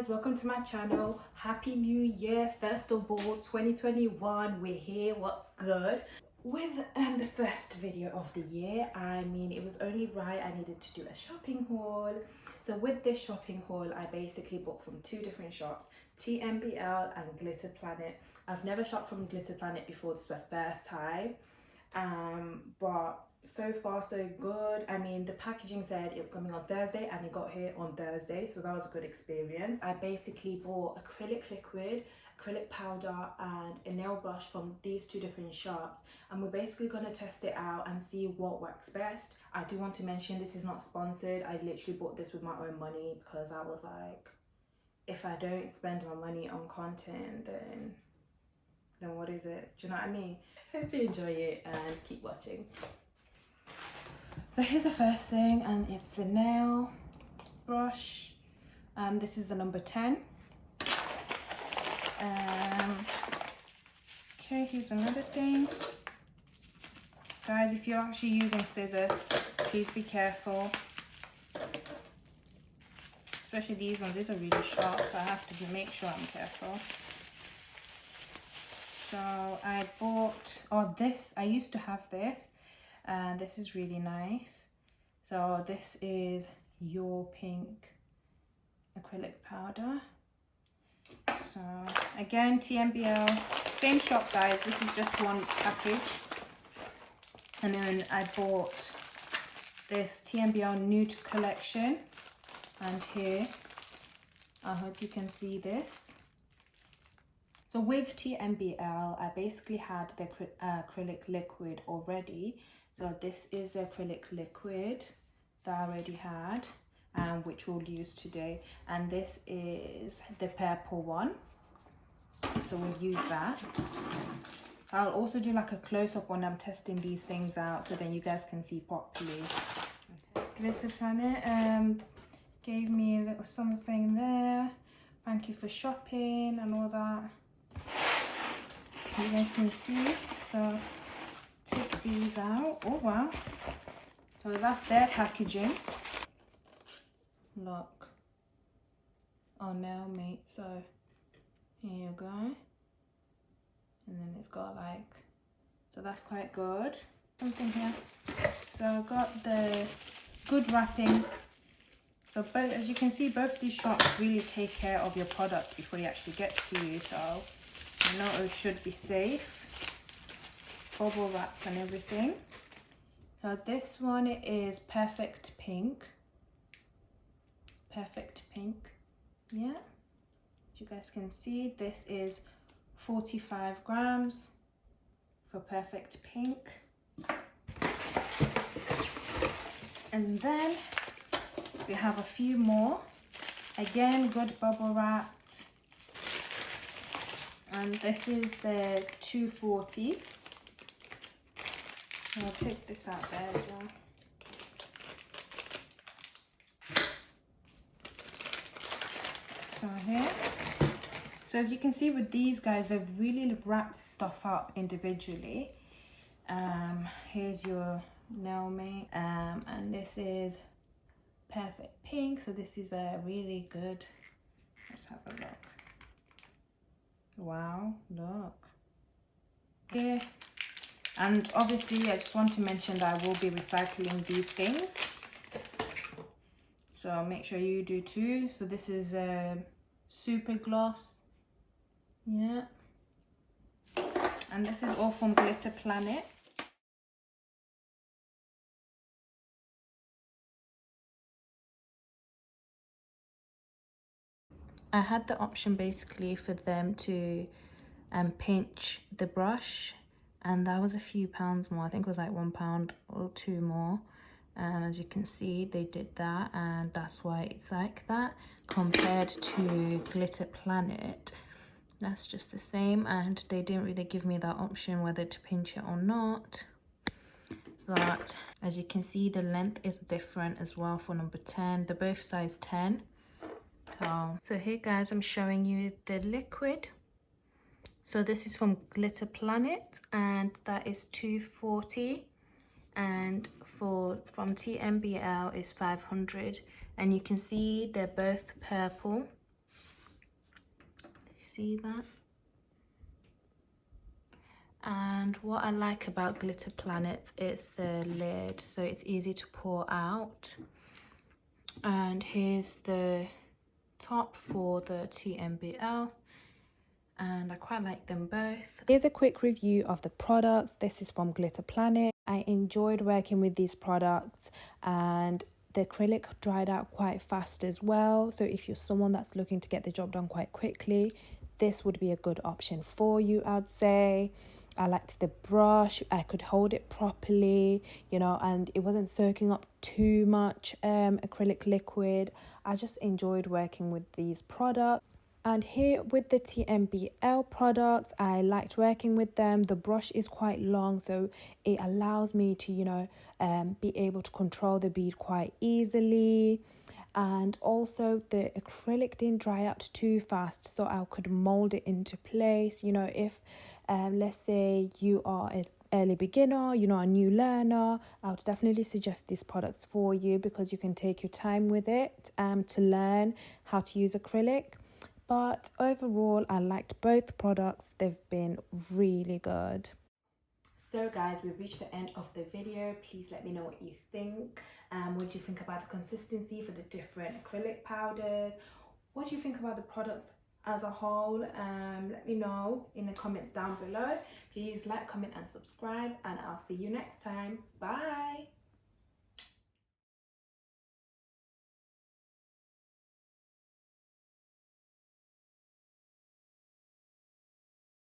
welcome to my channel. Happy New Year. First of all, 2021, we're here. What's good? With the first video of the year, I mean, it was only right I needed to do a shopping haul. So with this shopping haul, I basically bought from two different shops, TNBL and Glitter Planet. I've never shopped from Glitter Planet before. This is the first time, but so far so good. I mean, the packaging said it was coming on Thursday and it got here on Thursday, so that was a good experience. I basically bought acrylic liquid, acrylic powder and a nail brush from these two different shops, and we're basically going to test it out and see what works best. I do want to mention this is not sponsored. I literally bought this with my own money because I was like, if I don't spend my money on content, then what is it? Do you know what I mean? Hope you enjoy it and keep watching. So here's the first thing, and it's the nail brush. This is the number 10. Okay, here's another thing. Guys, if you're actually using scissors, please be careful. Especially these ones, these are really sharp, so I have to make sure I'm careful. So I bought, this, I used to have this. And this is really nice. So this is Your Pink acrylic powder. So again, TNBL, same shop guys, this is just one package. And then I bought this TNBL Nude collection, and here, I hope you can see this. So with TNBL, I basically had the acrylic liquid already. So this is the acrylic liquid that I already had, which we'll use today. And this is the purple one. So we'll use that. I'll also do like a close-up when I'm testing these things out, so then you guys can see properly. Okay. Glitter Planet gave me a little something there. Thank you for shopping and all that. You guys can see. So take these out. Oh wow, so that's their packaging. Look, oh nail mate. So here you go, and then it's got like, so that's quite good. Something here. So I got the good wrapping. So both, as you can see, both these shops really take care of your product before it actually gets to you, so you know it should be safe. Bubble wraps and everything. So this one is Perfect Pink. Perfect Pink, yeah. As you guys can see, this is 45 grams for Perfect Pink. And then we have a few more. Again, good bubble wrapped. And this is the 240. I'll take this out there as well. So here. So as you can see with these guys, they've really wrapped stuff up individually. Here's your nail mate. And this is Perfect Pink. So this is a really good, let's have a look. Wow, look. Here. And obviously, I just want to mention that I will be recycling these things. So make sure you do too. So this is a super gloss. Yeah. And this is all from Glitter Planet. I had the option basically for them to pinch the brush, and that was a few pounds more. I think it was like £1 or £2 more. As you can see, they did that, and that's why it's like that. Compared to Glitter Planet, that's just the same, and they didn't really give me that option whether to pinch it or not. But as you can see, the length is different as well for number 10. They're both size 10. So here guys, I'm showing you the liquid. So this is from Glitter Planet, and that is 240, and from TNBL is 500. And you can see they're both purple. See that? And what I like about Glitter Planet is the lid, so it's easy to pour out. And here's the top for the TNBL, and I quite like them both. Here's a quick review of the products. This is from Glitter Planet. I enjoyed working with these products, and the acrylic dried out quite fast as well. So if you're someone that's looking to get the job done quite quickly, this would be a good option for you, I'd say. I liked the brush. I could hold it properly, you know, and it wasn't soaking up too much acrylic liquid. I just enjoyed working with these products. And here with the TNBL products, I liked working with them. The brush is quite long, so it allows me to, you know, be able to control the bead quite easily. And also the acrylic didn't dry out too fast, so I could mold it into place. You know, if let's say you are an early beginner, you know, a new learner, I would definitely suggest these products for you, because you can take your time with it to learn how to use acrylic. But overall, I liked both products. They've been really good. So guys, we've reached the end of the video. Please let me know what you think. What do you think about the consistency for the different acrylic powders? What do you think about the products as a whole? Let me know in the comments down below. Please like, comment and subscribe, and I'll see you next time. Bye.